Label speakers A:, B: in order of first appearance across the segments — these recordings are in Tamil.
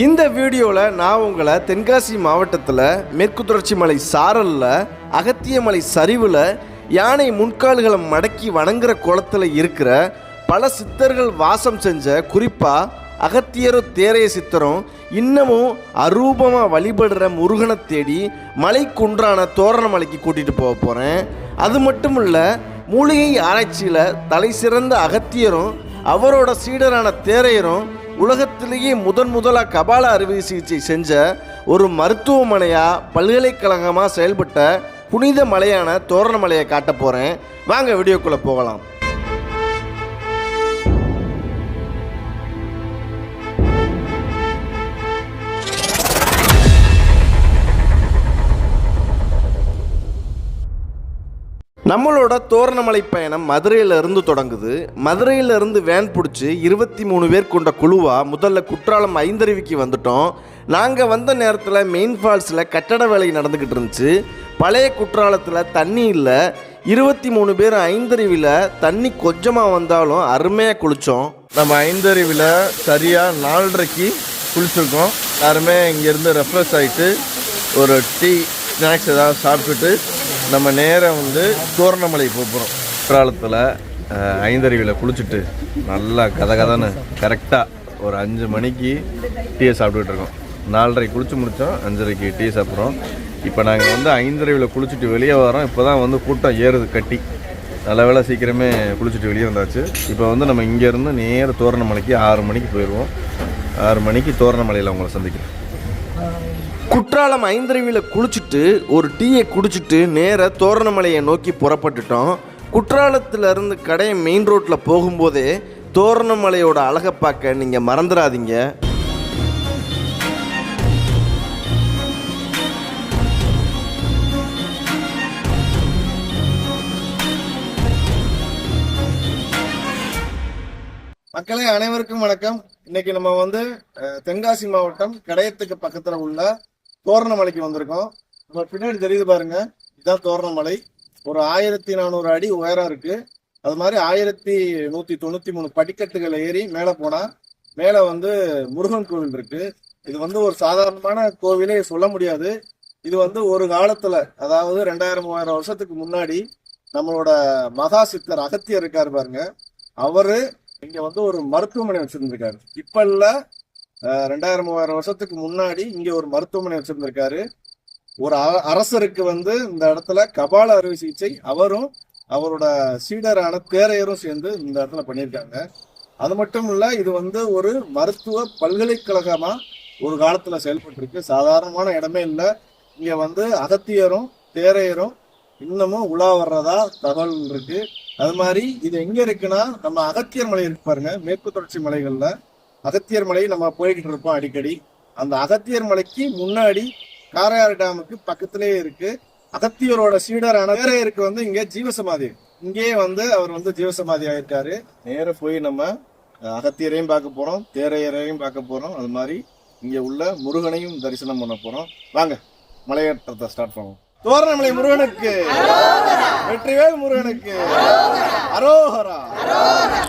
A: இந்த வீடியோவில் நான் உங்களை தென்காசி மாவட்டத்தில் மேற்கு தொடர்ச்சி மலை சாரலில் அகத்திய மலை சரிவில் யானை முன்கால்களை மடக்கி வணங்குற குளத்தில் இருக்கிற பல சித்தர்கள் வாசம் செஞ்ச குறிப்பாக அகத்தியரும் தேரைய சித்தரும் இன்னமும் அரூபமாக வழிபடுற முருகனை தேடி மலை குன்றான தோரணமலைக்கு கூட்டிகிட்டு போக போகிறேன். அது மட்டும் இல்லை, மூலிகை ஆராய்ச்சியில் தலை சிறந்த அகத்தியரும் அவரோட சீடரான தேரையரும் உலகத்திலேயே முதலாக கபால அறுவை சிகிச்சை செஞ்ச ஒரு மருத்துவமனையாக பல்கலைக்கழகமாக செயல்பட்ட புனித மலையான தோரணமலையை காட்ட போகிறேன். வாங்க வீடியோக்குள்ளே போகலாம். நம்மளோட தோரணமலை பயணம் மதுரையிலிருந்து தொடங்குது. மதுரையிலிருந்து வேன் பிடிச்சி 23 பேர் கொண்ட குழுவாக முதல்ல குற்றாலம் ஐந்தருவிக்கு வந்துட்டோம். நாங்கள் வந்த நேரத்தில் மெயின் ஃபால்ஸில் கட்டட வேலை நடந்துக்கிட்டு இருந்துச்சு. பழைய குற்றாலத்தில் தண்ணி இல்லை. 23 பேர் ஐந்தருவியில் தண்ணி கொஞ்சமாக வந்தாலும் அருமையாக குளித்தோம். நம்ம ஐந்தருவியில் சரியாக 4:30க்கு குளிச்சிருக்கோம். எல்லாருமே இங்கேருந்து ரெஃப்ரெஷ் ஆகிட்டு ஒரு டீ ஸ்நாக்ஸ் ஏதாவது சாப்பிட்டுட்டு நம்ம நேரம் தோரணமலை போகிறோம். குற்றாலத்தில் ஐந்தருவியில் குளிச்சுட்டு நல்லா கதன்னு கரெக்டாக ஒரு 5 மணிக்கு டீயை சாப்பிட்டுக்கிட்டு இருக்கோம். 4:30 குளிச்சு முடித்தோம், 5:30க்கு டீ சாப்பிட்றோம். இப்போ நாங்கள் ஐந்தருவியில் குளிச்சுட்டு வெளியே வரோம். இப்போ தான் கூட்டம் ஏறுது கட்டி. நல்ல வேளை சீக்கிரமே குளிச்சுட்டு வெளியே வந்தாச்சு. இப்போ நம்ம இங்கேருந்து நேர தோரணமலைக்கு 6 மணிக்கு போயிடுவோம். 6 மணிக்கு தோரணமலையில் உங்களை சந்திக்கிறோம். குற்றாலம் ஐந்தருவியில் குளிச்சுட்டு ஒரு டீயை குடிச்சிட்டு நேர தோரணமலையை நோக்கி புறப்பட்டுட்டோம். குற்றாலத்திலிருந்து கடைய மெயின் ரோட்டில் போகும்போதே தோரணமலையோட அழகை பார்க்க நீங்கள் மறந்துடாதீங்க. மக்களே, அனைவருக்கும் வணக்கம். இன்னைக்கு நம்ம தென்காசி மாவட்டம் கடையத்துக்கு பக்கத்தில் உள்ள தோரணமலைக்கு வந்திருக்கோம். நம்ம பின்னாடி தெரியுது பாருங்க, இதுதான் தோரணமலை. ஒரு 1400 அடி உயரம் இருக்கு. அது மாதிரி 1193 படிக்கட்டுகள் ஏறி மேலே போனா மேலே முருகன் கோவில் இருக்கு. இது ஒரு சாதாரணமான கோவிலே சொல்ல முடியாது. இது ஒரு காலத்துல, அதாவது 2000-3000 வருஷத்துக்கு முன்னாடி நம்மளோட மகா சித்தர் அகத்தியர் இருக்காரு பாருங்க, அவரு இங்க ஒரு மருத்துவமனை வச்சிருந்திருக்காரு. இப்ப இல்ல, 2000-3000 வருஷத்துக்கு முன்னாடி இங்க ஒரு மருத்துவமனை வச்சிருந்திருக்காரு. ஒரு அரசருக்கு இந்த இடத்துல கபால அறுவை சிகிச்சை அவரும் அவரோட சீடரான தேரையரும் சேர்ந்து இந்த இடத்துல பண்ணியிருக்காங்க. அது மட்டும் இல்ல, இது ஒரு மருத்துவ பல்கலைக்கழகமா ஒரு காலத்துல செயல்பட்டு இருக்கு. சாதாரணமான இடமே இல்லை. இங்க அகத்தியரும் தேரையரும் இன்னமும் உலா வர்றதா தகவல் இருக்கு. அது மாதிரி இது எங்க இருக்குன்னா, நம்ம அகத்தியர் மலை இருக்கு பாருங்க, மேற்கு தொடர்ச்சி மலைகள்ல அகத்தியர் மலை நம்ம போய்கிட்டு இருப்போம் அடிக்கடி. அந்த அகத்தியர் மலைக்கு முன்னாடி காரையாறு டேமுக்கு பக்கத்திலே இருக்கு. அகத்தியரோட சீடரான தேரையருக்கு இங்க ஜீவசமாதி, இங்கே அவர் ஜீவசமாதி ஆயிருக்காரு. நேர போய் நம்ம அகத்தியரையும் பார்க்க போறோம், தேரையரையும் பார்க்க போறோம். அது மாதிரி இங்க உள்ள முருகனையும் தரிசனம் பண்ண போறோம். வாங்க மலையேற்றத்தை ஸ்டார்ட் பண்ணுவோம். தோரணமலை முருகனுக்கு, வெற்றிவேல் முருகனுக்கு அரோகரா.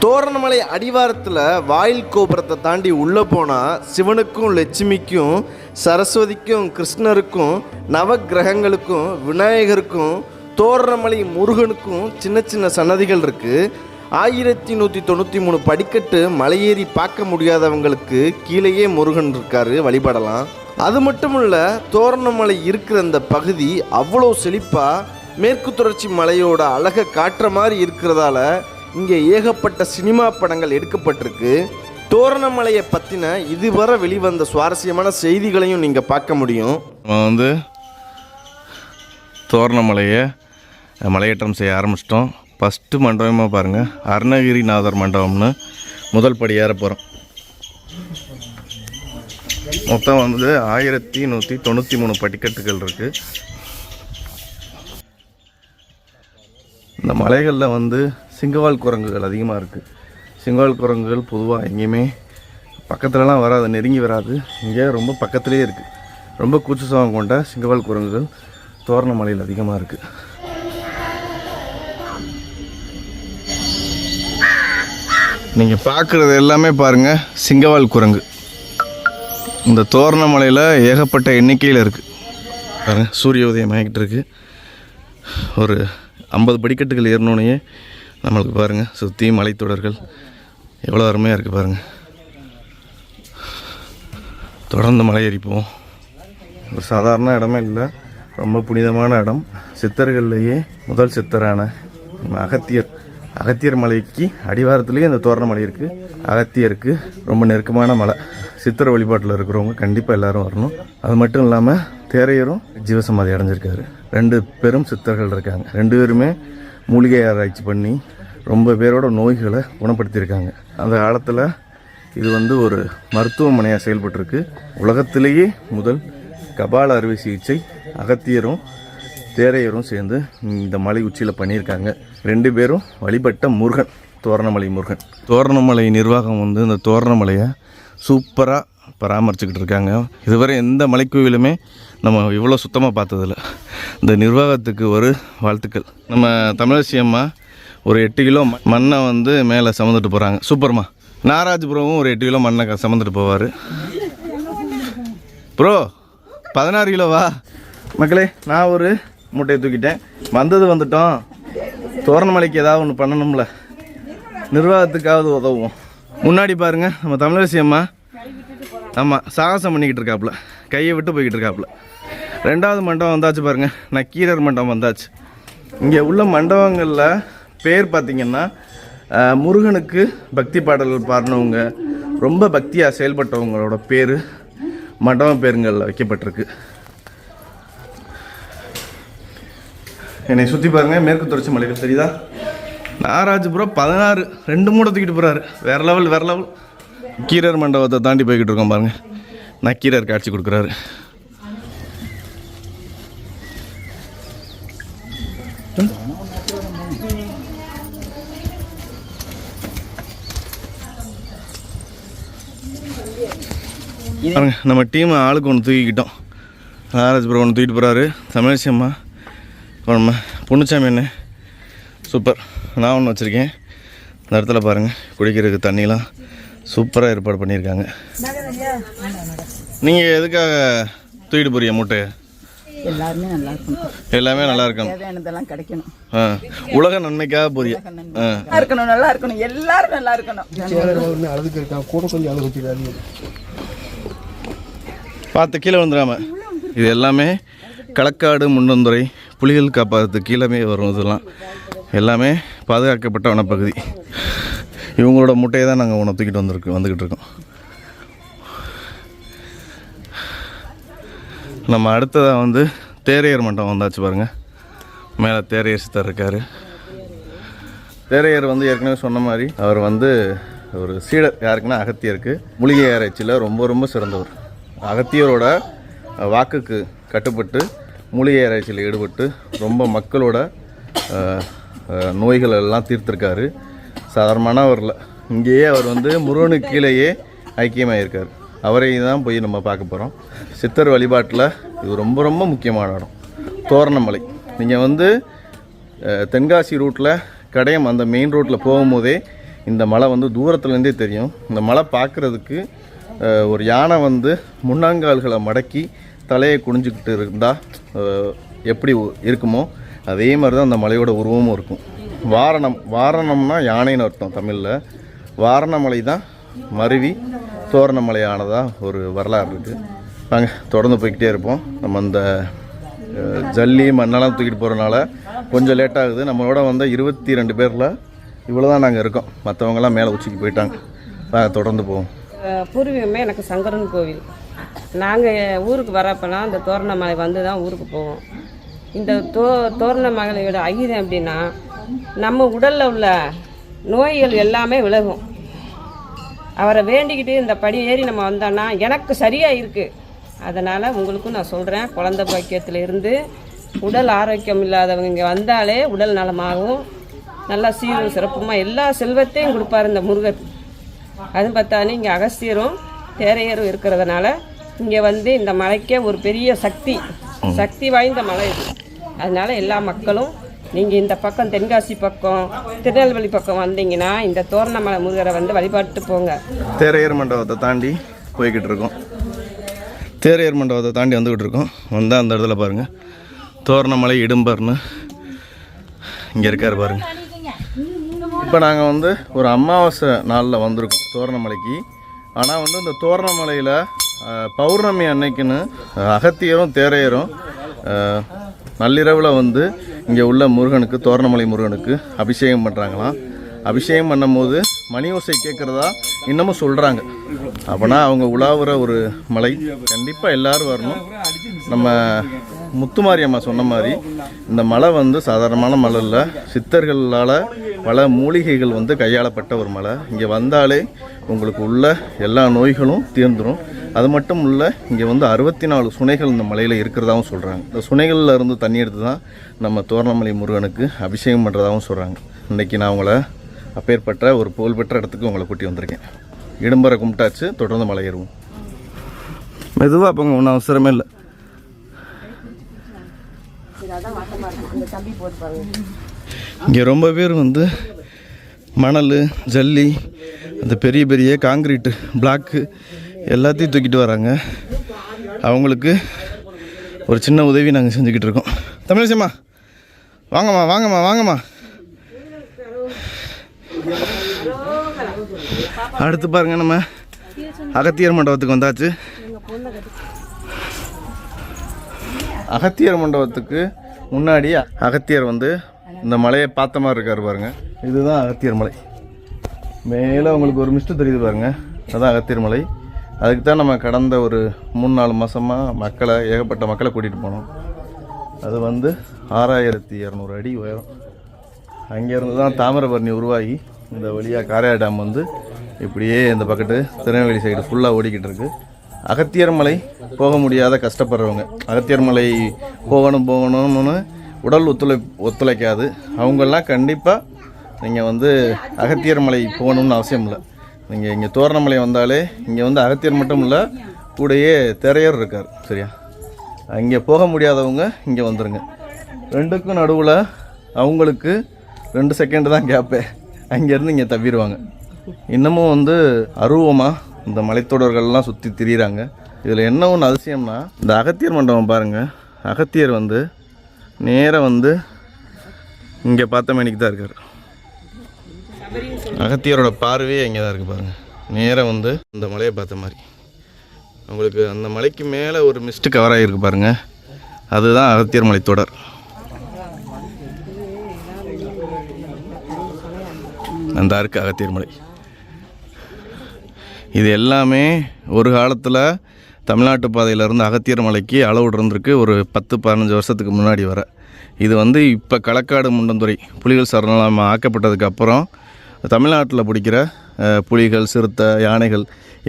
A: தோரணமலை அடிவாரத்தில் வாயில் கோபுரத்தை தாண்டி உள்ள போனா சிவனுக்கும் லட்சுமிக்கும் சரஸ்வதிக்கும் கிருஷ்ணருக்கும் நவக்கிரகங்களுக்கும் விநாயகருக்கும் தோரணமலை முருகனுக்கும் சின்ன சின்ன சன்னதிகள் இருக்கு. 1193 படிக்கட்டு மலையேறி பார்க்க முடியாதவங்களுக்கு கீழேயே முருகன் இருக்காரு, வழிபடலாம். அது மட்டும் இல்லை, தோரணமலை இருக்கிற அந்த பகுதி அவ்வளோ செழிப்பாக மேற்கு தொடர்ச்சி மலையோட அழகை காட்டுற மாதிரி இருக்கிறதால இங்கே ஏகப்பட்ட சினிமா படங்கள் எடுக்கப்பட்டிருக்கு. தோரணமலையை பற்றின இதுவரை வெளிவந்த சுவாரஸ்யமான செய்திகளையும் நீங்கள் பார்க்க முடியும்.
B: நம்ம தோரணமலையை மலையேற்றம் செய்ய ஆரம்பிச்சிட்டோம். ஃபஸ்ட்டு மண்டபமாக பாருங்கள், அருணகிரிநாதர் மண்டபம்னு முதல் படி ஏற போகிறோம். மொத்தம் 1193 படிக்கட்டுகள் இருக்குது. இந்த மலைகளில் சிங்கவால் குரங்குகள் அதிகமாக இருக்குது. சிங்கவால் குரங்குகள் பொதுவாக எங்கேயுமே பக்கத்துலலாம் வராது, நெருங்கி வராது. இங்கே ரொம்ப பக்கத்துலேயே இருக்குது. ரொம்ப கூச்ச சுபாவம் கொண்ட சிங்கவால் குரங்குகள் தோரணமலையில் அதிகமாக இருக்குது. நீங்கள் பார்க்குறது எல்லாமே பாருங்கள் சிங்கவால் குரங்கு. இந்த தோரணமலையில் ஏகப்பட்ட எண்ணிக்கையில் இருக்குது பாருங்கள். சூரிய உதயம் ஆகிக்கிட்டு இருக்குது. ஒரு 50 படிக்கட்டுகள் ஏறினோடனே நம்மளுக்கு பாருங்கள் சுற்றி மலைத்தொடர்கள் எவ்வளோ அருமையாக இருக்குது பாருங்கள். தொடர்ந்து மலை ஏறிப்போம். ஒரு சாதாரண இடமே இல்லை, ரொம்ப புனிதமான இடம். சித்தர்கள்லேயே முதல் சித்தரான அகத்தியர் மலைக்கு அடிவாரத்துலேயே இந்த தோரணமலை இருக்குது. அகத்தியருக்கு ரொம்ப நெருக்கமான மலை. சித்தர் வழிபாட்டில் இருக்கிறவங்க கண்டிப்பாக எல்லோரும் வரணும். அது மட்டும் இல்லாமல் தேரையரும் ஜீவசமாதி அடைஞ்சிருக்காரு. 2 பெரும் சித்தர்கள் இருக்காங்க. 2 பேருமே மூலிகை ஆராய்ச்சி பண்ணி ரொம்ப பேரோட நோய்களை குணப்படுத்தியிருக்காங்க. அந்த காலத்தில் இது ஒரு மருத்துவமனையாக செயல்பட்டுருக்கு. உலகத்திலேயே முதல் கபால அறுவை சிகிச்சை அகத்தியரும் தேரையரும் சேர்ந்து இந்த மலை உச்சியில் பண்ணியிருக்காங்க. 2 பேரும் வழிபட்ட முருகன் தோரணமலை முருகன். தோரணமலை நிர்வாகம் இந்த தோரணமலையை சூப்பராக பராமரிச்சுக்கிட்டு இருக்காங்க. இதுவரை எந்த மலைக்கோவிலுமே நம்ம இவ்வளோ சுத்தமாக பார்த்ததில்ல. இந்த நிர்வாகத்துக்கு ஒரு வாழ்த்துக்கள். நம்ம தமிழரசி அம்மா ஒரு 8 கிலோ மண்ணை மேலே சுமந்துட்டு போகிறாங்க. சூப்பர்மா. நாராஜ் ப்ரோவும் ஒரு 8 கிலோ மண்ணை சுமந்துட்டு போவார். ப்ரோ 16 கிலோவா? மக்களே, நான் ஒரு மூட்டையை தூக்கிட்டேன். வந்துட்டோம். தோரணமலைக்கு ஏதாவது ஒன்று பண்ணணும்ல, நிர்வாகத்துக்காவது உதவும். முன்னாடி பாருங்கள் நம்ம தமிழரசி அம்மா. ஆமாம், சாகசம் பண்ணிக்கிட்டு இருக்காப்புல, கையை விட்டு போய்கிட்டு இருக்காப்புல. 2வது மண்டபம் வந்தாச்சு பாருங்கள், நக்கீரர் மண்டபம் வந்தாச்சு. இங்கே உள்ள மண்டபங்களில் பேர் பார்த்திங்கன்னா முருகனுக்கு பக்தி பாடல்கள் பாடினவங்க, ரொம்ப பக்தியாக செயல்பட்டவங்களோட பேர் மண்டப பேருங்களில் வைக்கப்பட்டிருக்கு. என்னை சுற்றி பாருங்கள், மேற்கு தொடர்ச்சி மலைகள் தெரியுதா? நாராஜபுரம் 16 2 மூட்டை தூக்கிட்டு போகிறாரு. வேறு லெவல். கீரர் மண்டபத்தை தாண்டி போய்கிட்டு இருக்கோம் பாருங்கள். நக்கீரர் காட்சி கொடுக்குறாரு. பாருங்க, நம்ம டீம் ஆளுக்கு ஒன்று தூக்கிக்கிட்டோம். நாராஜபுரம் ஒன்று தூக்கிட்டு போகிறாரு. தமிழரசி அம்மா, நம்ம பொண்ணுச்சாமி என்ன சூப்பர். நான் ஒன்று வச்சுருக்கேன். இந்த இடத்துல பாருங்கள், குடிக்கிறதுக்கு தண்ணிலாம் சூப்பராக ஏற்பாடு பண்ணியிருக்காங்க. நீங்கள் எதுக்காக தூக்கிட்டு போறீங்க மூட்டையை? எல்லாமே நல்லா இருக்கணும்,
C: தேவையானதெல்லாம் கிடைக்கணும்.
B: உலக நன்மைக்காக போறீங்க.
C: நல்லா இருக்கணும், எல்லாரும் நல்லா இருக்கணும்.
B: பார்த்து கீழே வந்துடாம. இது எல்லாமே களக்காடு முண்டந்துறை புலிகள் காப்பாற்று கீழே வரும். இதெல்லாம் எல்லாமே பாதுகாக்கப்பட்ட வனப்பகுதி. இவங்களோட முட்டையை தான் நாங்கள் உணவு தூக்கிட்டு வந்துக்கிட்டு இருக்கோம். நம்ம அடுத்ததாக தேரையர் மண்டபம் வந்தாச்சு பாருங்கள். மேலே தேரையர் சித்தர் இருக்கார். தேரையர் ஏற்கனவே சொன்ன மாதிரி அவர் ஒரு சீடர். யாருக்குன்னா அகத்தியருக்கு. மூலிகை ஆராய்ச்சியில் ரொம்ப சிறந்தவர். அகத்தியரோட வாக்குக்கு கட்டுப்பட்டு மூலிகை ஆராய்ச்சியில் ஈடுபட்டு ரொம்ப மக்களோட நோய்கள் எல்லாம் தீர்த்திருக்காரு. சாதாரணமானவரில் இங்கேயே அவர் முருகனுக்கு கீழேயே ஐக்கியமாக இருக்கார். அவரை தான் போய் நம்ம பார்க்க போகிறோம். சித்தர் வழிபாட்டில் இது ரொம்ப முக்கியமான இடம் தோரணமலை. நீங்கள் தென்காசி ரூட்டில் கடையம் அந்த மெயின் ரோட்டில் போகும்போதே இந்த மலை தூரத்துலேருந்தே தெரியும். இந்த மலை பார்க்குறதுக்கு ஒரு யானை முன்னாங்கால்களை மடக்கி தலையை குனிஞ்சிக்கிட்டு இருந்தால் எப்படி இருக்குமோ அதே மாதிரி தான் அந்த மலையோட உருவமும் இருக்கும். வாரணம்னா யானைன்னு அர்த்தம் தமிழில். வாரணமலை தான் மருவி தோரணமலையானதாக ஒரு வரலாறு இருக்குது. நாங்கள் தொடர்ந்து போய்கிட்டே இருப்போம். நம்ம அந்த ஜல்லி மண்ணெல்லாம் தூக்கிட்டு போகிறனால கொஞ்சம் லேட் ஆகுது. நம்மளோட 22 பேரில் இவ்வளோ தான் நாங்கள் இருக்கோம். மற்றவங்களாம் மேலே உச்சிக்கு போயிட்டாங்க. நாங்கள் தொடர்ந்து போவோம்.
D: பூர்வீகமே எனக்கு சங்கரன் கோவில். நாங்கள் ஊருக்கு வரப்போலாம் இந்த தோரணமலை தான் ஊருக்கு போவோம். இந்த தோரணமலையோட ஐதீகம் எப்படின்னா, நம்ம உடலில் உள்ள நோய்கள் எல்லாமே விலகும். அவரை வேண்டிக்கிட்டு இந்த படி ஏறி நம்ம வந்தோன்னா எனக்கு சரியாக இருக்குது. அதனால் உங்களுக்கும் நான் சொல்கிறேன், குழந்தை பாக்கியத்தில் இருந்து உடல் ஆரோக்கியம் இல்லாதவங்க இங்கே வந்தாலே உடல் நலமாகவும் நல்லா சீரும் சிறப்புமாக எல்லா செல்வத்தையும் கொடுப்பார் இந்த முருகர். அதுவும் பார்த்தாலும் இங்கே அகஸ்தியரும் தேரையரும் இருக்கிறதுனால இங்கே இந்த மலைக்கே ஒரு பெரிய சக்தி வாய்ந்த மலை இது. அதனால் எல்லா மக்களும் நீங்கள் இந்த பக்கம் தென்காசி பக்கம் திருநெல்வேலி பக்கம் வந்தீங்கன்னா இந்த தோரணமலை முருகரை வழிபாட்டு போங்க.
B: தேரையர் மண்டபத்தை தாண்டி போய்கிட்டு இருக்கோம். தேரையர் மண்டபத்தை தாண்டி வந்துக்கிட்டு இருக்கோம். வந்தால் அந்த இடத்துல பாருங்கள் தோரணமலை இடும்பர்னு இங்கே இருக்கார் பாருங்கள். இப்போ நாங்கள் வந்து ஒரு அமாவாசை நாளில் வந்திருக்கோம் தோரணமலைக்கு. ஆனால் வந்து இந்த தோரணமலையில் பௌர்ணமி அன்னைக்குன்னு அகத்தியரும் தேரையரும் நள்ளிரவில் வந்து இங்கே உள்ள முருகனுக்கு, தோரணமலை முருகனுக்கு அபிஷேகம் பண்ணுறாங்களாம். அபிஷேகம் பண்ணும்போது மணி ஓசை கேட்குறதா இன்னமும் சொல்கிறாங்க. அப்போனா அவங்க உலாவுற ஒரு மலை, கண்டிப்பாக எல்லோரும் வரணும். நம்ம முத்துமாரியம்மா சொன்ன மாதிரி இந்த மலை வந்து சாதாரணமான மலை இல்லை, சித்தர்களால் பல மூலிகைகள் வந்து கையாளப்பட்ட ஒரு மலை. இங்கே வந்தாலே உங்களுக்கு உள்ள எல்லா நோய்களும் தீர்ந்துடும். அது மட்டும் இல்லை, இங்கே வந்து 64 சுனைகள் இந்த மலையில் இருக்கிறதாகவும் சொல்கிறாங்க. இந்த சுனைகளில் இருந்து தண்ணி எடுத்து தான் நம்ம தோரணமலை முருகனுக்கு அபிஷேகம் பண்ணுறதாகவும் சொல்கிறாங்க. இன்றைக்கி நான் உங்களை அப்பேற்பட்ட ஒரு புகழ்பெற்ற இடத்துக்கு உங்களை கூட்டி வந்திருக்கேன். இடும்பரை கும்பிட்டாச்சு, தொடர்ந்து மலை ஏறுவோம். மெதுவாக போங்க, ஒன்றும் அவசரமே இல்லை. இங்கே ரொம்ப பேர் வந்து மணல், ஜல்லி, அந்த பெரிய பெரிய காங்கிரீட்டு பிளாக்கு எல்லாத்தையும் தூக்கிட்டு வராங்க. அவங்களுக்கு ஒரு சின்ன உதவி நாங்கள் செஞ்சுக்கிட்டு இருக்கோம். தமிழிசைம்மா வாங்கம்மா, வாங்கம்மா, வாங்கம்மா. அடுத்து பாருங்க, நம்ம அகத்தியர் மண்டபத்துக்கு வந்தாச்சு. அகத்தியர் மண்டபத்துக்கு முன்னாடி அகத்தியர் வந்து இந்த மலையை பார்த்த மாதிரி இருக்கார் பாருங்க. இதுதான் அகத்தியர் மலை. மேலே உங்களுக்கு ஒரு மிஸ்ட்டு தெரியுது பாருங்க, அதுதான் அகத்தியர் மலை. அதுக்கு தான் நம்ம கடந்த ஒரு 3-4 மாதமாக ஏகப்பட்ட மக்களை கூட்டிகிட்டு போனோம். அது வந்து 6200 அடி உயரம். அங்கேருந்து தான் தாமிரபரணி உருவாகி இந்த வழியாக காரையார் டேம் வந்து இப்படியே இந்த பக்கத்து திருநெல்வேலி சைடு ஃபுல்லாக ஓடிக்கிட்டு இருக்குது. அகத்தியர் மலை போக முடியாத கஷ்டப்படுறவங்க, அகத்தியர் மலை போகணும்னு உடல் ஒத்துழைக்காது, அவங்கெல்லாம் கண்டிப்பாக நீங்கள் வந்து அகத்தியர் மலை போகணும்னு அவசியம் இல்லை. நீங்கள் இங்கே தோரணமலை வந்தாலே இங்கே வந்து அகத்தியர் மட்டும் இல்லை, கூடயே திரையர் இருக்கார். சரியா, அங்கே போக முடியாதவங்க இங்கே வந்துடுங்க. ரெண்டுக்கும் நடுவில் அவங்களுக்கு 2 செகண்டு தான் கேப்பே, அங்கேருந்து இங்கே தவிடுவாங்க. இன்னமும் வந்து அருவமாக இந்த மலைத்தொடர்கள்லாம் சுற்றி திரியிறாங்க. இதில் என்ன ஒன்று அதிசயம்னா, இந்த அகத்தியர் மண்டபம் பாருங்கள். அகத்தியர் வந்து நேராக வந்து இங்கே பார்த்த மணிக்கு தான் இருக்கார். அகத்தியரோட பார்வையே இங்கே தான் இருக்குது பாருங்கள். நேராக வந்து இந்த மலையை பார்த்த மாதிரி உங்களுக்கு அந்த மலைக்கு மேலே ஒரு மிஸ்ட்டு கவர் ஆகிருக்கு பாருங்கள், அதுதான் அகத்தியர் மலை தொடர். அந்த இருக்குது அகத்தியர் மலை. இது எல்லாமே ஒரு காலத்தில் தமிழ்நாட்டு பாதையிலேருந்து அகத்தியர் மலைக்கு அளவு இருந்திருக்கு, ஒரு 10-15 வருஷத்துக்கு முன்னாடி வர. இது வந்து இப்போ களக்காடு முண்டந்துறை புலிகள் சரணாலயம் ஆக்கப்பட்டதுக்கு அப்புறம் தமிழ்நாட்டில் பிடிக்கிற புலிகள், சிறுத்தை, யானைகள்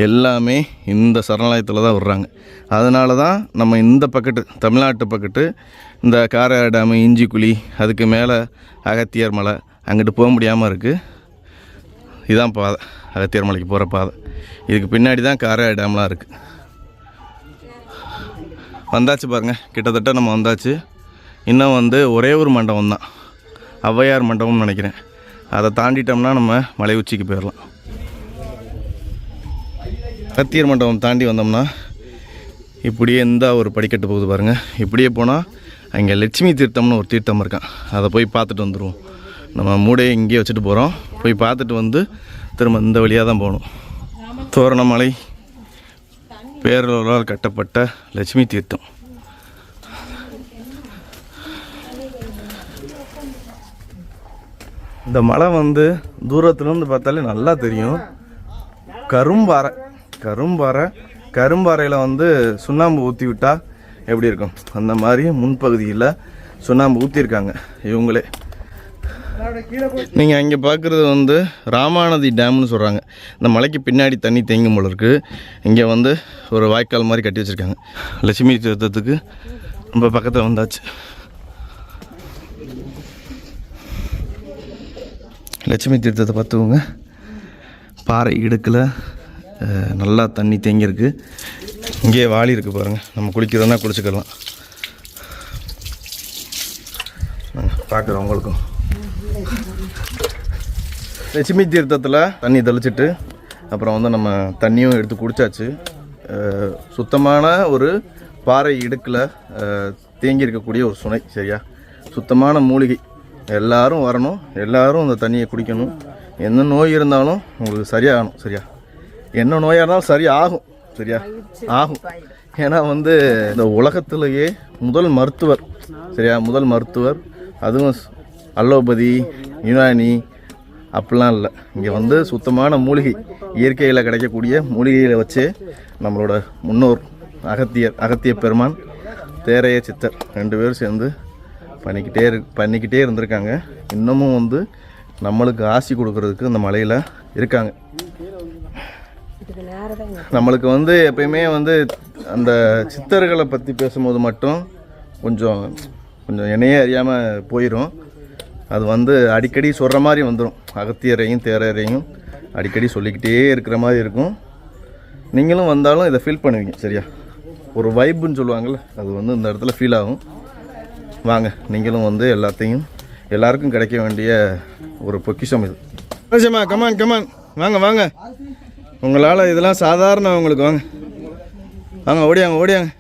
B: எல்லாமே இந்த சரணாலயத்தில் தான் விடுறாங்க. அதனால தான் நம்ம இந்த பக்கத்து தமிழ்நாட்டு பக்கத்து இந்த காரையார் டேமு, இஞ்சிக்குழி, அதுக்கு மேலே அகத்தியர் மலை அங்கிட்டு போக முடியாமல் இருக்குது. இதுதான் பாதை, அகத்தியர் மலைக்கு போகிற பாதை. இதுக்கு பின்னாடி தான் காரையார் டேம்லாம் இருக்குது. வந்தாச்சு பாருங்கள், கிட்டத்தட்ட நம்ம வந்தாச்சு. இன்னும் வந்து ஒரே ஒரு மண்டபம் தான், ஔவையார் மண்டபம்னு நினைக்கிறேன். அதை தாண்டிட்டோம்னா நம்ம மலை உச்சிக்கு போயிடலாம். அகத்தியர் மண்டபம் தாண்டி வந்தோம்னா இப்படியே இந்த ஒரு படிக்கட்டு போகுது பாருங்கள். இப்படியே போனால் அங்கே லட்சுமி தீர்த்தம்னு ஒரு தீர்த்தம் இருக்கான், அதை போய் பார்த்துட்டு வந்துடுவோம். நம்ம மூடையை இங்கேயே வச்சுட்டு போகிறோம், போய் பார்த்துட்டு வந்து திரும்ப இந்த வழியாக தான் போகணும். தோரணமலை பேரளவால் கட்டப்பட்ட லட்சுமி தீர்த்தம். இந்த மலை வந்து தூரத்துலேருந்து பார்த்தாலே நல்லா தெரியும். கரும்பாறையில் வந்து சுண்ணாம்பு ஊற்றி விட்டால் எப்படி இருக்கும், அந்த மாதிரி முன்பகுதியில் சுண்ணாம்பு ஊற்றிருக்காங்க இவங்களே. நீங்கள் அங்கே பார்க்குறது வந்து ராமாநதி டேம்னு சொல்கிறாங்க. இந்த மலைக்கு பின்னாடி தண்ணி தேங்கும் போல இருக்குது. இங்கே வந்து ஒரு வாய்க்கால் மாதிரி கட்டி வச்சுருக்காங்க. லட்சுமி தீர்த்தத்துக்கு ரொம்ப பக்கத்தில் வந்தாச்சு. லட்சுமி தீர்த்தத்தை பார்த்துக்கோங்க. பாறை இடுக்கில் நல்லா தண்ணி தேங்கியிருக்கு. இங்கே வாளி இருக்குது பாருங்கள், நம்ம குளிக்கிறதுனா குளிச்சுக்கலாம். பார்க்குறோம் உங்களுக்கும். லட்சுமி தீர்த்தத்தில் தண்ணி தெளிச்சிட்டு அப்புறம் வந்து நம்ம தண்ணியும் எடுத்து குடித்தாச்சு. சுத்தமான ஒரு பாறை இடுக்கில் தேங்கி இருக்கக்கூடிய ஒரு சுனை. சரியா, சுத்தமான மூலிகை. எல்லாரும் வரணும், எல்லாரும் அந்த தண்ணியை குடிக்கணும். என்ன நோய் இருந்தாலும் உங்களுக்கு சரியாகணும். சரியா, என்ன நோயாக இருந்தாலும் சரியாகும். சரியா, ஆகும். ஏன்னா வந்து இந்த உலகத்திலேயே முதல் மருத்துவர். சரியா, முதல் மருத்துவர். அதுவும் அலோபதி, யுனானி அப்படிலாம் இல்லை. இங்கே வந்து சுத்தமான மூலிகை, இயற்கையில் கிடைக்கக்கூடிய மூலிகைகளை வச்சு நம்மளோட முன்னோர் அகத்திய பெருமான், தேரைய சித்தர் 2 பேரும் சேர்ந்து பண்ணிக்கிட்டே இருந்திருக்காங்க. இன்னமும் வந்து நம்மளுக்கு ஆசி கொடுக்கறதுக்கு அந்த மலையில் இருக்காங்க. நம்மளுக்கு வந்து எப்பயுமே வந்து அந்த சித்தர்களை பற்றி பேசும்போது மட்டும் கொஞ்சம் என்னையே அறியாமல் போயிடும். அது வந்து அடிக்கடி சொல்கிற மாதிரி வந்துடும். அகத்தியரையும் தேரையரையும் அடிக்கடி சொல்லிக்கிட்டே இருக்கிற மாதிரி இருக்கும். நீங்களும் வந்தாலும் இதை ஃபீல் பண்ணுவீங்க. சரியா, ஒரு வைப்புன்னு சொல்லுவாங்கள்ல, அது வந்து இந்த இடத்துல ஃபீல் ஆகும். வாங்க, நீங்களும் வந்து எல்லாருக்கும் கிடைக்க வேண்டிய ஒரு பொக்கிஷம் இது. கமான் வாங்க வாங்க. உங்களால் இதெல்லாம் சாதாரண உங்களுக்கு. வாங்க வாங்க, ஓடியாங்க.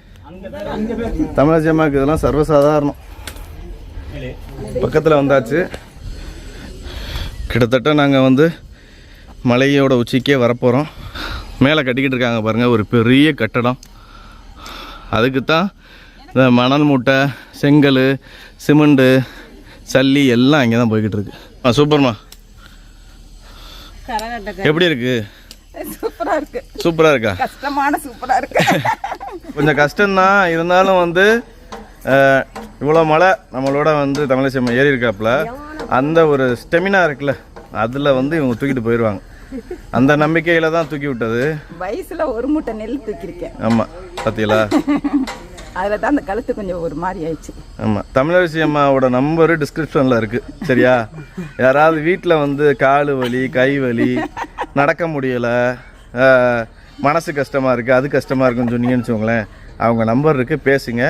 B: தமிழச்சியம்மாவுக்கு இதெல்லாம் சர்வசாதாரணம். பக்கத்தில் வந்தாச்சு. கிட்டத்தட்ட நாங்கள் வந்து மலையோட உச்சிக்கே வரப்போகிறோம். மேலே கட்டிக்கிட்டு இருக்காங்க பாருங்கள், ஒரு பெரிய கட்டடம். அதுக்கு தான் இந்த மணல் மூட்டை, செங்கல், சிமெண்ட்டு, சல்லி எல்லாம் இங்கே தான் போய்கிட்டு இருக்கு. சூப்பர்மா, எப்படி இருக்கு? சூப்பராக இருக்கா?
C: சூப்பராக இருக்கு.
B: கொஞ்சம் கஷ்டம்தான், இருந்தாலும் வந்து இவ்வளோ மழை நம்மளோட வந்து தமிழச்சியம்மா ஏறி இருக்காப்புல, அந்த ஒரு ஸ்டெமினா இருக்குல்ல, அதில் வந்து இவங்க தூக்கிட்டு போயிடுவாங்க. அந்த நம்பிக்கையில் தான் தூக்கி விட்டது.
C: வயசுல ஒரு மூட்டை நெல் தூக்கியிருக்கேன்.
B: ஆமாம், பார்த்தீங்களா?
C: அதில் தான் அந்த கழுத்து கொஞ்சம் ஒரு மாதிரி ஆயிடுச்சு.
B: ஆமாம், தமிழச்சியம்மாவோட நம்பரு டிஸ்கிரிப்ஷனில் இருக்குது. சரியா, யாராவது வீட்டில் வந்து கால் வலி, கை வலி, நடக்க முடியலை, மனசு கஷ்டமாக இருக்குது, அது கஷ்டமாக இருக்குன்னு சொன்னீங்கன்னு வச்சுக்கோங்களேன், அவங்க நம்பர் இருக்குது, பேசுங்க.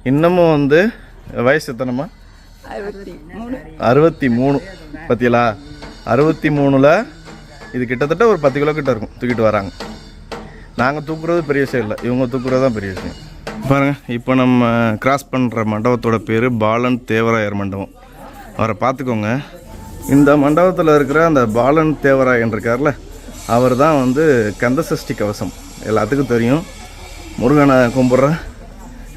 B: இன்னமும் வந்து வயசு எத்தனைமா? 63. பார்த்தீங்களா, 63ல் இது கிட்டத்தட்ட ஒரு 10 கிலோ கிட்ட இருக்கும் தூக்கிட்டு வராங்க. நாங்கள் தூக்குறது பெரிய விஷயம் இல்லை, இவங்க தூக்குறது தான் பெரிய விஷயம். பாருங்கள், இப்போ நம்ம கிராஸ் பண்ணுற மண்டபத்தோட பேர் பாலன் தேவராயர் மண்டபம். அவரை பார்த்துக்கோங்க. இந்த மண்டபத்தில் இருக்கிற அந்த பாலன் தேவராயன் இருக்கார்ல, அவர் தான் வந்து கந்தசஷ்டி கவசம் எல்லாத்துக்கும் தெரியும். முருகனை கும்பிட்ற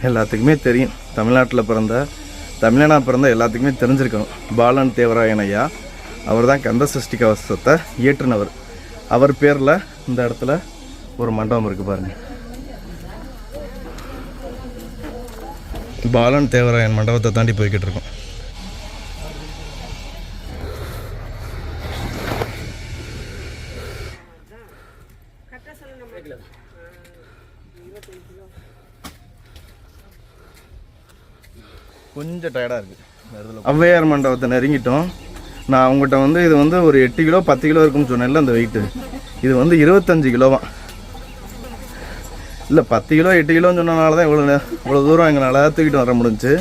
B: எல்லாத்துக்குமே தெரியும். தமிழனா பிறந்த எல்லாத்துக்குமே தெரிஞ்சிருக்கணும். பாலன் தேவராயன் ஐயா அவர் தான் கந்தசஷ்டி கவசத்தை இயற்றினவர். அவர் பேரில் இந்த இடத்துல ஒரு மண்டபம் இருக்குது பாருங்கள். பாலன் தேவராயன் மண்டபத்தை தாண்டி போய்கிட்டு இருக்கோம். கொஞ்சம் டயர்டாக இருக்குது. ஔவையார் மண்டபத்தை நெருங்கிட்டோம். நான் அவங்ககிட்ட வந்து இது வந்து ஒரு 8 கிலோ 10 கிலோ இருக்குன்னு சொன்னேன்ல அந்த வெயிட்டு. இது வந்து 25 கிலோவான். இல்லை 10 கிலோ 8 கிலோன்னு சொன்னனால தான் இவ்வளோ தூரம் எங்களால் தூக்கிட்டு வர முடிஞ்சுச்சு.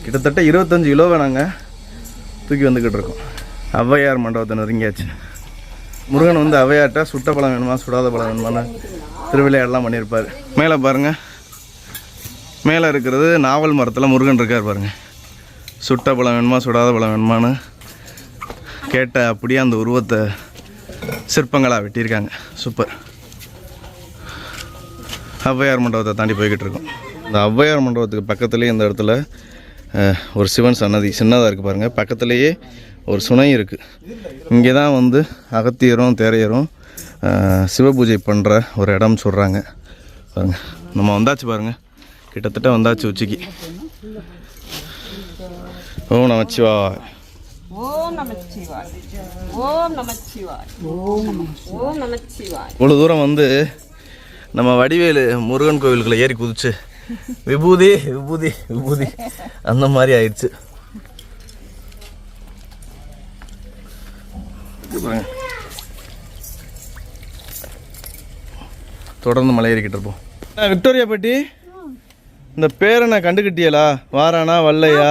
B: கிட்டத்தட்ட 25 கிலோவை நாங்கள் தூக்கி வந்துக்கிட்டு இருக்கோம். ஔவையார் மண்டபத்தை நெருங்கியாச்சு. முருகன் வந்து ஔவையார்ட்ட சுட்ட பழம் வேணுமா சுடாத பழம் வேணுமான்னு திருவிளையாடலாம் பண்ணியிருப்பார். மேலே பாருங்கள், மேலே இருக்கிறது நாவல் மரத்தில் முருகன் இருக்கார் பாருங்கள். சுட்ட பழம் வேணுமா சுடாத பழம் வேணுமான்னு கேட்ட அப்படியே அந்த உருவத்தை சிற்பங்களாக வெட்டியிருக்காங்க. சூப்பர். ஔவையார் மண்டபத்தை தாண்டி போய்கிட்டு இருக்கோம். இந்த ஔவையார் மண்டபத்துக்கு பக்கத்துலேயே இந்த இடத்துல ஒரு சிவன் சன்னதி சின்னதாக இருக்குது பாருங்கள். பக்கத்துலேயே ஒரு சுனை இருக்குது. இங்கே தான் வந்து அகத்தியரும் தேரையரும் சிவபூஜை பண்ணுற ஒரு இடம் சொல்கிறாங்க பாருங்கள். நம்ம வந்தாச்சு பாருங்கள், கிட்டத்தட்ட வந்தாச்சு உச்சிக்கு. ஓம் நமச்சிவாய்.
D: ஓம் நமச்சிவாய். ஓம் நமச்சிவாய். ஓம் நமச்சிவாய்.
B: இவ்வளோ தூரம் வந்து நம்ம வடிவேலு முருகன் கோவிலுக்குள்ள ஏறி குதிச்சு விபூதி விபூதி விபூதி அந்த மாதிரி ஆயிடுச்சு. தொடர்ந்து மலை ஏறிக்கிட்டு இருப்போம். விக்டோரியா பாட்டி, இந்த பேரை நான் கண்டுக்கிட்டியலா? வாரானா வல்லையா?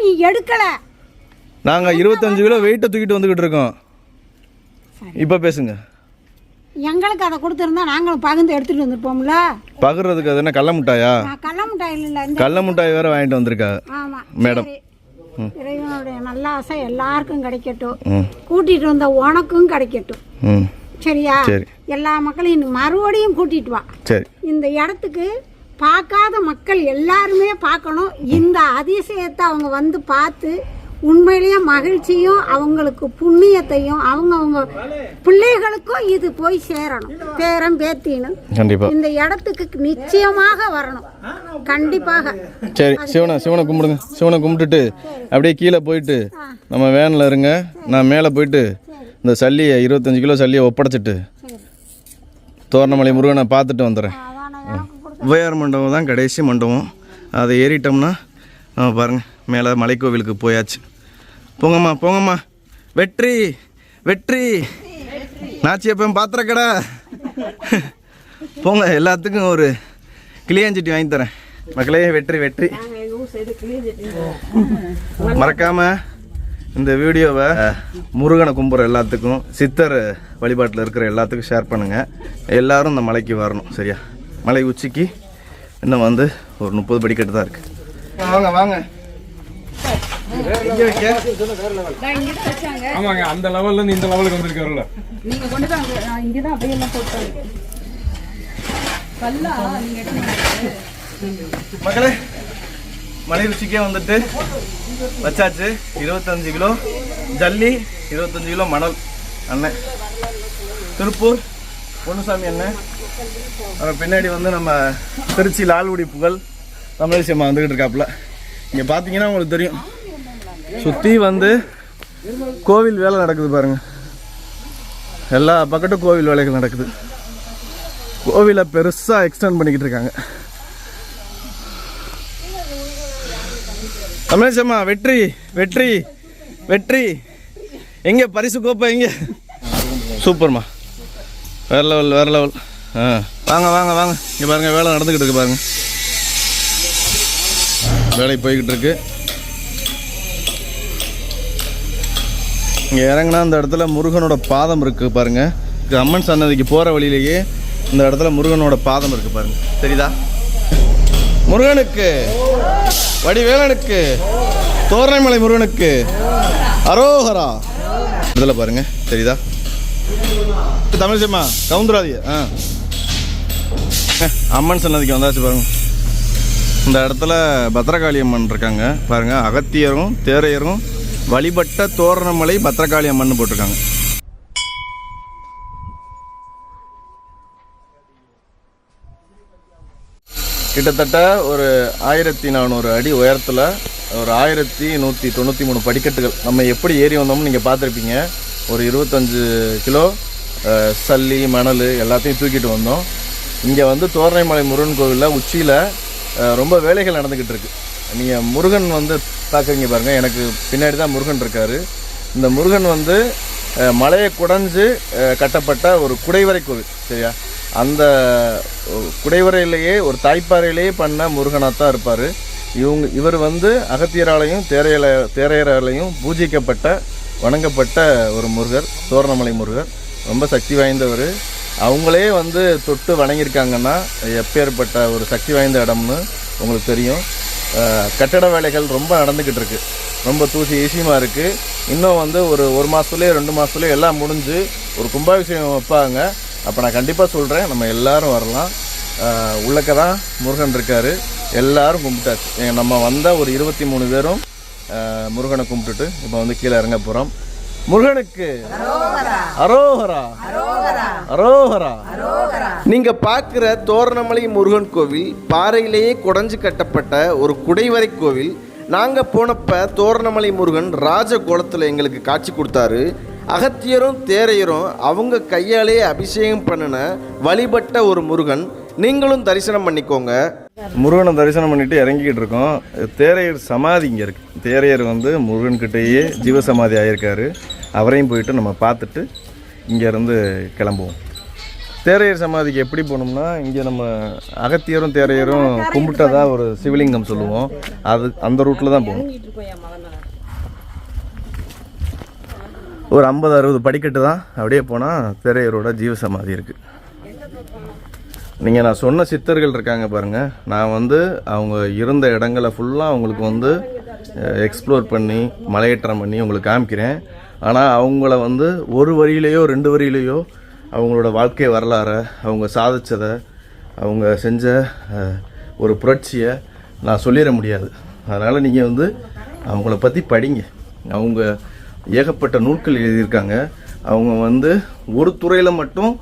E: நீ எடுக்கல.
B: நாங்கள் 25 கிலோ வெயிட்டை தூக்கிட்டு வந்துக்கிட்டு இருக்கோம். இப்போ பேசுங்க.
E: எங்களுக்கு அதை கொடுத்துருந்தா நாங்களும் பகிர்ந்து எடுத்துகிட்டு வந்துருப்போம்ல.
B: பகிர்றதுக்கு அது என்ன கள்ள மிட்டாயா?
E: கடல மிட்டாய் இல்லை,
B: கள்ள மிட்டாய் வேற வாங்கிட்டு வந்திருக்காங்க
E: ஆமாம்
B: மேடம்.
E: இறைவனுடைய நல்ல ஆசை எல்லாருக்கும் கிடைக்கட்டும், கூட்டிகிட்டு வந்த உனக்கும் கிடைக்கட்டும். சரியா? எல்லா மக்களையும் மறுபடியும் கூட்டிட்டு வா.
B: சரி.
E: இந்த இடத்துக்கு பார்க்காத மக்கள் எல்லாருமே பார்க்கணும். இந்த அதிசயத்தை அவங்க வந்து பார்த்து உண்மையிலேயே மகிழ்ச்சியும் அவங்களுக்கு புண்ணியத்தையும் அவங்க பிள்ளைகளுக்கும் இது போய் சேரணும். பேரம் பேத்தின்னு
B: கண்டிப்பா
E: இந்த இடத்துக்கு நிச்சயமாக வரணும், கண்டிப்பாக.
B: சரி, சிவனை கும்பிடுங்க. சிவனை கும்பிட்டுட்டு அப்படியே கீழே போயிட்டு நம்ம வேனில் இருங்க. நான் மேலே போயிட்டு இந்த சல்லியை 25 கிலோ சல்லியை ஒப்படைச்சிட்டு தோரணமலை முருகனை பார்த்துட்டு வந்துடுறேன். உபயார் மண்டபம் தான் கடைசி மண்டபம். அதை ஏறிட்டோம்னா நம்ம பாருங்கள் மேலே மலைக்கோவிலுக்கு போயாச்சு. போங்கம்மா போங்கம்மா. வெற்றி வெற்றி நாச்சியப்பன் பாத்திரக்கடை. போங்க, எல்லாத்துக்கும் ஒரு கிளியாஞ்சட்டி வாங்கி தரேன் மக்களே. வெற்றி வெற்றி. மறக்காம இந்த வீடியோவை முருகனை கும்புற எல்லாத்துக்கும், சித்தர் வழிபாட்டில் இருக்கிற எல்லாத்துக்கும் ஷேர் பண்ணுங்கள். எல்லோரும் இந்த மலைக்கு வரணும். சரியா? மலை உச்சிக்கு இன்னும் வந்து ஒரு 30 படிக்கட்டு தான் இருக்குது. வாங்க வாங்க.
F: ஆமாங்க, அந்த லெவல்ல இருந்து இந்த லெவலுக்கு வந்திருக்காருல்ல.
C: நீங்க கொண்டு தான் இங்க தான் அப்படியே எல்லாம் போட்டாங்க. கல்லா நீங்க
B: மக்களே, மலை ருச்சிக்கே வந்துட்டு வச்சாச்சு. 25 கிலோ ஜல்லி, 25 கிலோ மணல். அண்ணன் திருப்பூர் பொன்னுசாமி அண்ணன். அப்புறம் பின்னாடி வந்து நம்ம திருச்சி லால்குடி புகழ் தமிழசியம்மா வந்துக்கிட்டு இருக்காப்புல. இங்கே பார்த்தீங்கன்னா உங்களுக்கு தெரியும், சுற்றி வந்து கோவில் வேலை நடக்குது பாருங்கள். எல்லா பக்கட்டும் கோவில் வேலைகள் நடக்குது. கோவிலை பெருசாக எக்ஸ்டெண்ட் பண்ணிக்கிட்டு இருக்காங்க. தமிழசியம்மா வெற்றி வெற்றி வெற்றி. எங்கே பரிசு கோப்பை எங்கே? சூப்பர்மா, வேறு லெவல் வேறு லெவல். வாங்க வாங்க வாங்க. இங்கே பாருங்கள், வேலை நடந்துக்கிட்டு இருக்கு பாருங்கள். வேலை போய்கிட்டு இருக்கு. இங்கே இறங்கினா இந்த இடத்துல முருகனோட பாதம் இருக்குது பாருங்கள். அம்மன் சன்னதிக்கு போகிற வழியிலேயே இந்த இடத்துல முருகனோட பாதம் இருக்குது பாருங்கள். தெரியுதா? முருகனுக்கு, வடிவேலனுக்கு, தோரணமலை முருகனுக்கு அரோகரா. இதில் பாருங்க, தெரியுதா? தமிழ்ச்சம்மா கவுந்தராதிய அம்மன் சன்னதிக்கு வந்தாச்சு பாருங்க. இந்த இடத்துல பத்ரகாளி அம்மன் இருக்காங்க பாருங்க. அகத்தியரும் தேரையரும் வழிபட்ட தோரணமலை பத்ரகாளி அம்மன் போட்டிருக்காங்க. கிட்டத்தட்ட ஒரு 1400 அடி உயரத்தில் ஒரு 1193 படிக்கட்டுகள். நம்ம எப்படி ஏறி வந்தோம்னு நீங்கள் பார்த்துருப்பீங்க. ஒரு 25 கிலோ சல்லி மணல் எல்லாத்தையும் தூக்கிட்டு வந்தோம். இங்கே வந்து தோரணமலை முருகன் கோவிலில் உச்சியில் ரொம்ப வேலைகள் நடந்துக்கிட்டு இருக்குது. நீங்கள் முருகன் வந்து பார்க்குறீங்க பாருங்கள். எனக்கு பின்னாடி தான் முருகன் இருக்கார். இந்த முருகன் வந்து மலையை குடைஞ்சு கட்டப்பட்ட ஒரு குடைவரை கோவில். சரியா? அந்த குடைவரையிலேயே ஒரு தாய்ப்பாறையிலேயே பண்ண முருகனாக தான் இருப்பார். இவர் வந்து அகத்தியராலையும் தேரையராலையும் பூஜிக்கப்பட்ட வணங்கப்பட்ட ஒரு முருகர், தோரணமலை முருகர். ரொம்ப சக்தி வாய்ந்தவர். அவங்களே வந்து தொட்டு வணங்கியிருக்காங்கன்னா எப்பேற்பட்ட ஒரு சக்தி வாய்ந்த இடம்னு உங்களுக்கு தெரியும். கட்டட வேலைகள் ரொம்ப நடந்துக்கிட்டு இருக்குது. ரொம்ப தூசி ஈஸியமாக இருக்குது. இன்னும் வந்து ஒரு மாதத்துலேயே 2 மாதத்துலேயே எல்லாம் முடிஞ்சு ஒரு கும்பாபிஷேகம் வைப்பாங்க. அப்போ நான் கண்டிப்பாக சொல்கிறேன், நம்ம எல்லோரும் வரலாம். உள்ளக்க தான் முருகன் இருக்கார். எல்லோரும் கும்பிட்டாச்சு. நம்ம வந்தால் ஒரு 23 பேரும் முருகனை கும்பிட்டுட்டு இப்போ வந்து கீழே இறங்க போகிறோம். முருகனுக்கு அரோகரா அரோகரா. நீங்க பார்க்குற தோரணமலை முருகன் கோவில் பாறையிலேயே குடைஞ்சு கட்டப்பட்ட ஒரு குடைவரை கோவில். நாங்கள் போனப்ப தோரணமலை முருகன் ராஜ கோலத்தில் எங்களுக்கு காட்சி கொடுத்தாரு. அகத்தியரும் தேரையரும் அவங்க கையாலே அபிஷேகம் பண்ணின வழிபட்ட ஒரு முருகன். நீங்களும் தரிசனம் பண்ணிக்கோங்க. முருகனை தரிசனம் பண்ணிட்டு இறங்கிக்கிட்டு இருக்கோம். தேரையர் சமாதி இங்கே இருக்குது. தேரையர் வந்து முருகன்கிட்டயே ஜீவசமாதி ஆகியிருக்காரு. அவரையும் போயிட்டு நம்ம பார்த்துட்டு இங்கேருந்து கிளம்புவோம். தேரையர் சமாதிக்கு எப்படி போகணும்னா, இங்கே நம்ம அகத்தியரும் தேரையரும் கும்பிட்டதா ஒரு சிவலிங்கம் சொல்லுவோம். அது அந்த ரூட்டில் தான் போகணும். ஒரு 50-60 படிக்கட்டு தான். அப்படியே போனால் தேரையரோட ஜீவசமாதி இருக்குது. நீங்கள் நான் சொன்ன சித்தர்கள் இருக்காங்க பாருங்கள், நான் வந்து அவங்க இருந்த இடங்களை ஃபுல்லாக அவங்களுக்கு வந்து எக்ஸ்ப்ளோர் பண்ணி மலையேற்றம் பண்ணி உங்களுக்கு காமிக்கிறேன். ஆனால் அவங்கள வந்து ஒரு வரியிலையோ 2 வரியிலையோ அவங்களோட வாழ்க்கை வரலாறை, அவங்க சாதித்ததை, அவங்க செஞ்ச ஒரு புரட்சியை நான் சொல்லிட முடியாது. அதனால் நீங்கள் வந்து அவங்கள பற்றி படிங்க. அவங்க ஏகப்பட்ட நூல்கள் எழுதியிருக்காங்க. அவங்க வந்து ஒரு துறையில் மட்டும்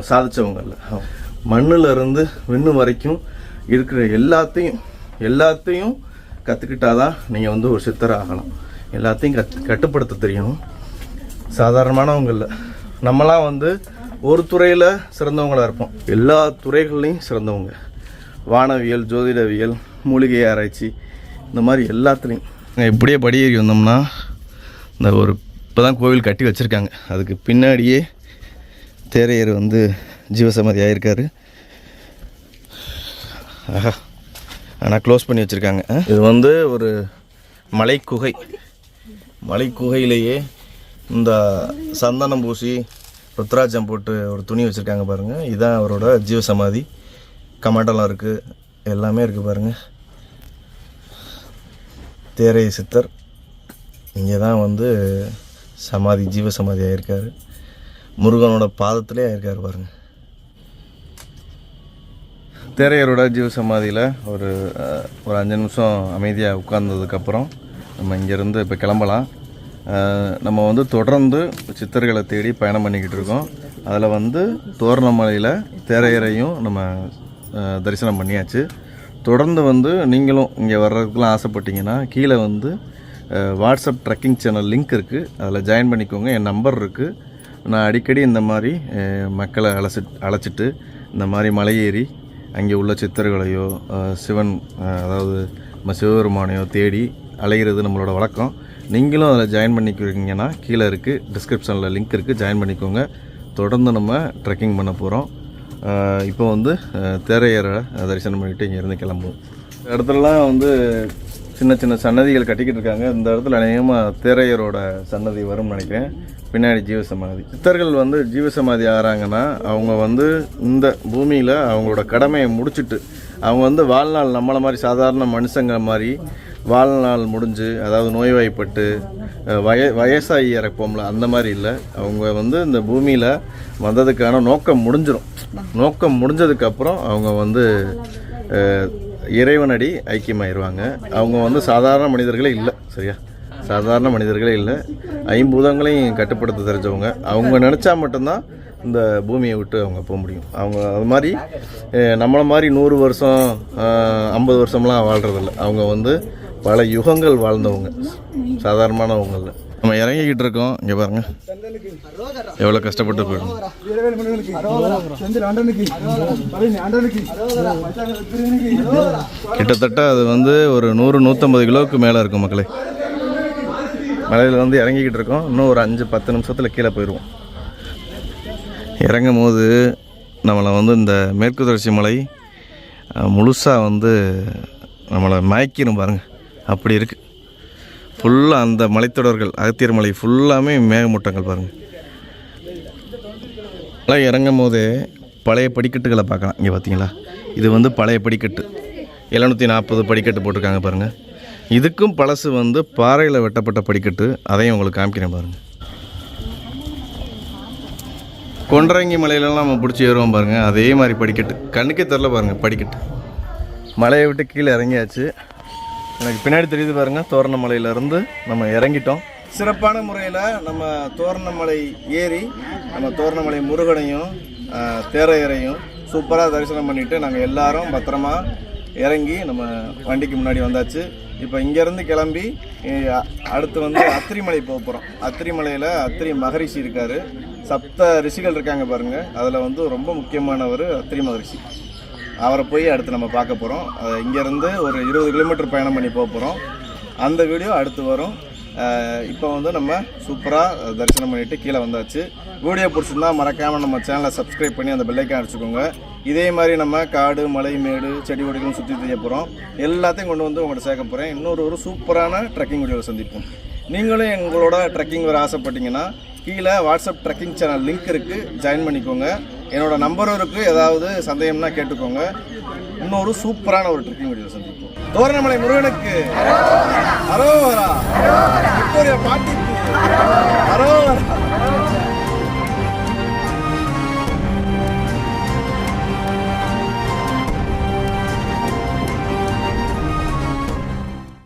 B: சாதித்தவங்க இல்லை. மண்ணில் இருந்து விண்ணு வரைக்கும் இருக்கிற எல்லாத்தையும் கற்றுக்கிட்டாதான் நீங்கள் வந்து ஒரு சித்தர் ஆகலாம். எல்லாத்தையும் கட்டுப்படுத்த தெரியணும். சாதாரணமானவங்க இல்லை. நம்மளாம் வந்து ஒரு துறையில் சிறந்தவங்களாக இருப்போம், எல்லா துறைகள்லையும் சிறந்தவங்க. வானவியல், ஜோதிடவியல், மூலிகை ஆராய்ச்சி, இந்த மாதிரி எல்லாத்துலேயும். இப்படியே படியேறி வந்தோம்னா இந்த ஒரு இப்போ தான் கோவில் கட்டி வச்சுருக்காங்க. அதுக்கு பின்னாடியே தேரையர் வந்து ஜீவசமாதி ஆகியிருக்காரு. ஆஹா, ஆனால் க்ளோஸ் பண்ணி வச்சுருக்காங்க. இது வந்து ஒரு மலைக்குகையிலேயே இந்த சந்தனம் பூசி ருத்ராட்சம் போட்டு ஒரு துணி வச்சுருக்காங்க பாருங்கள். இதுதான் அவரோட ஜீவசமாதி. கமாண்டெல்லாம் இருக்குது, எல்லாமே இருக்குது பாருங்கள். தேரைய சித்தர் இங்கே தான் வந்து ஜீவசமாதி ஆகியிருக்காரு. முருகனோட பாதத்திலே ஆகியிருக்காரு பாருங்கள். தேரையரோட ஜீவசமாதியில் ஒரு 5 நிமிஷம் அமைதியாக உட்கார்ந்ததுக்கப்புறம் நம்ம இங்கேருந்து இப்போ கிளம்பலாம். நம்ம வந்து தொடர்ந்து சித்தர்களை தேடி பயணம் பண்ணிக்கிட்டு இருக்கோம். அதில் வந்து தோரணமலையில் தேரையரையும் நம்ம தரிசனம் பண்ணியாச்சு. தொடர்ந்து வந்து நீங்களும் இங்கே வர்றதுக்குலாம் ஆசைப்பட்டீங்கன்னா கீழே வந்து வாட்ஸ்அப் ட்ரெக்கிங் சேனல் லிங்க் இருக்குது, அதில் ஜாயின் பண்ணிக்கோங்க. என் நம்பர் இருக்குது. நான் அடிக்கடி இந்த மாதிரி மக்களை அழைச்சிட்டு இந்த மாதிரி மலையேறி அங்கே உள்ள சித்தர்களையோ சிவன், அதாவது நம்ம சிவபெருமானையோ தேடி அலைகிறது நம்மளோட வழக்கம். நீங்களும் அதில் ஜாயின் பண்ணிக்கிறீங்கன்னா கீழே இருக்குது, டிஸ்கிரிப்ஷனில் லிங்க் இருக்குது, ஜாயின் பண்ணிக்கோங்க. தொடர்ந்து நம்ம ட்ரெக்கிங் பண்ண போகிறோம். இப்போ வந்து தேரையரை தரிசனம் பண்ணிவிட்டு இங்கேருந்து கிளம்புவோம். இடத்துலலாம் வந்து சின்ன சின்ன சன்னதிகள் கட்டிக்கிட்டு இருக்காங்க. இந்த இடத்துல அநேகமாக தேரையரோட சன்னதி வரும்னு நினைக்கிறேன். பின்னாடி ஜீவசமாதி. சித்தர்கள் வந்து ஜீவசமாதி ஆகிறாங்கன்னா அவங்க வந்து இந்த பூமியில் அவங்களோட கடமையை முடிச்சுட்டு அவங்க வந்து வாழ்நாள் நம்மளை மாதிரி சாதாரண மனுஷங்க மாதிரி வாழ்நாள் முடிஞ்சு, அதாவது நோய்வாய்ப்பட்டு வயசாகி இறப்போம்ல, அந்த மாதிரி இல்லை. அவங்க வந்து இந்த பூமியில் வந்ததுக்கான நோக்கம் முடிஞ்சிடும். நோக்கம் முடிஞ்சதுக்கப்புறம் அவங்க வந்து இறைவனடி ஐக்கியமாயிருவாங்க. அவங்க வந்து சாதாரண மனிதர்களே இல்லை, சரியா? சாதாரண மனிதர்களே இல்லை. 5 பூதங்களையும் கட்டுப்படுத்த தெரிஞ்சவங்க. அவங்க நினச்சா மட்டும்தான் இந்த பூமியை விட்டு அவங்க போக முடியும். அவங்க அது மாதிரி நம்மளை மாதிரி 100 வருஷம் 50 வருஷம்லாம் வாழ்கிறதில்ல. அவங்க வந்து பல யுகங்கள் வாழ்ந்தவங்க, சாதாரணமானவங்கள. நம்ம இறங்கிக்கிட்டு இருக்கோம். இங்கே பாருங்கள் எவ்வளோ கஷ்டப்பட்டு போயிடும். கிட்டத்தட்ட அது வந்து ஒரு 100-150 கிலோவுக்கு மேலே இருக்கும் மக்களே. மலையில் வந்து இறங்கிக்கிட்டு இருக்கோம். இன்னும் ஒரு 5-10 நிமிஷத்தில் கீழே போயிடுவோம். இறங்கும் போது நம்மளை வந்து இந்த மேற்கு தொடர்ச்சி மலை முழுசாக வந்து நம்மளை மயக்கிடும் பாருங்கள். அப்படி இருக்குது ஃபுல்லாக அந்த மலைத்தொடர்கள். அகத்தியர் மலை ஃபுல்லாமே மேகமூட்டங்கள் பாருங்கள். எல்லாம் இறங்கும் போதே பழைய படிக்கட்டுகளை பார்க்கலாம். இங்கே பார்த்தீங்களா, இது வந்து பழைய படிக்கட்டு. 740 படிக்கட்டு போட்டிருக்காங்க பாருங்கள். இதுக்கும் பழசு வந்து பாறையில் வெட்டப்பட்ட படிக்கட்டு. அதையும் உங்களுக்கு காமிக்கிறேன் பாருங்கள். கொண்டரங்கி மலையிலலாம் நம்ம பிடிச்சி ஏறுவோம் பாருங்கள், அதே மாதிரி படிக்கட்டு. கண்ணுக்கே தெரில பாருங்கள் படிக்கட்டு. மலையை விட்டு கீழே இறங்கியாச்சு. எனக்கு பின்னாடி தெரியுது பாருங்கள், தோரணமலையிலேருந்து நம்ம இறங்கிட்டோம். சிறப்பான முறையில் நம்ம தோரணமலை ஏறி நம்ம தோரணமலை முருகனையும் தேரையரையும் சூப்பராக தரிசனம் பண்ணிவிட்டு நாங்கள் எல்லாரும் பத்திரமா இறங்கி நம்ம வண்டிக்கு முன்னாடி வந்தாச்சு. இப்போ இங்கேருந்து கிளம்பி அடுத்து வந்து அத்திரிமலை போக போகிறோம். அத்திரிமலையில் அத்திரி மகரிஷி இருக்கார். 7 ரிஷிகள் இருக்காங்க பாருங்கள். அதில் வந்து ரொம்ப முக்கியமானவர் அத்திரி மகரிஷி. அவரை போய் அடுத்து நம்ம பார்க்க போகிறோம். இங்கேருந்து ஒரு 20 கிலோமீட்டர் பயணம் பண்ணி போக போகிறோம். அந்த வீடியோ அடுத்து வரும். இப்போ வந்து நம்ம சூப்பராக தரிசனம் பண்ணிவிட்டு கீழே வந்தாச்சு. வீடியோ பிடிச்சிருந்தா மறக்காமல் நம்ம சேனலை சப்ஸ்கிரைப் பண்ணி அந்த பெல்லைக்கான் அடிச்சுக்கோங்க. இதே மாதிரி நம்ம காடு, மலை, மேடு, செடி கொடிகளும் சுற்றி செய்ய போகிறோம். எல்லாத்தையும் கொண்டு வந்து உங்கள்கிட்ட சேர்க்க போகிறேன். இன்னொரு சூப்பரான ட்ரெக்கிங் வீடியோவில் சந்திப்போம்.
A: நீங்களும் எங்களோட ட்ரெக்கிங் வர ஆசைப்பட்டீங்கன்னா கீழே வாட்ஸ்அப் ட்ரெக்கிங் சேனல் லிங்க் இருக்குது, ஜாயின் பண்ணிக்கோங்க. என்னோட நம்பரும் இருக்குது, ஏதாவது சந்தேகம்னா கேட்டுக்கோங்க. இன்னொரு சூப்பரான ஒரு ட்ரெக்கிங் வீடியோ சந்திப்போம். தோரணமலை முருகனுக்கு அரோகரா. விக்டோரியா பாட்டி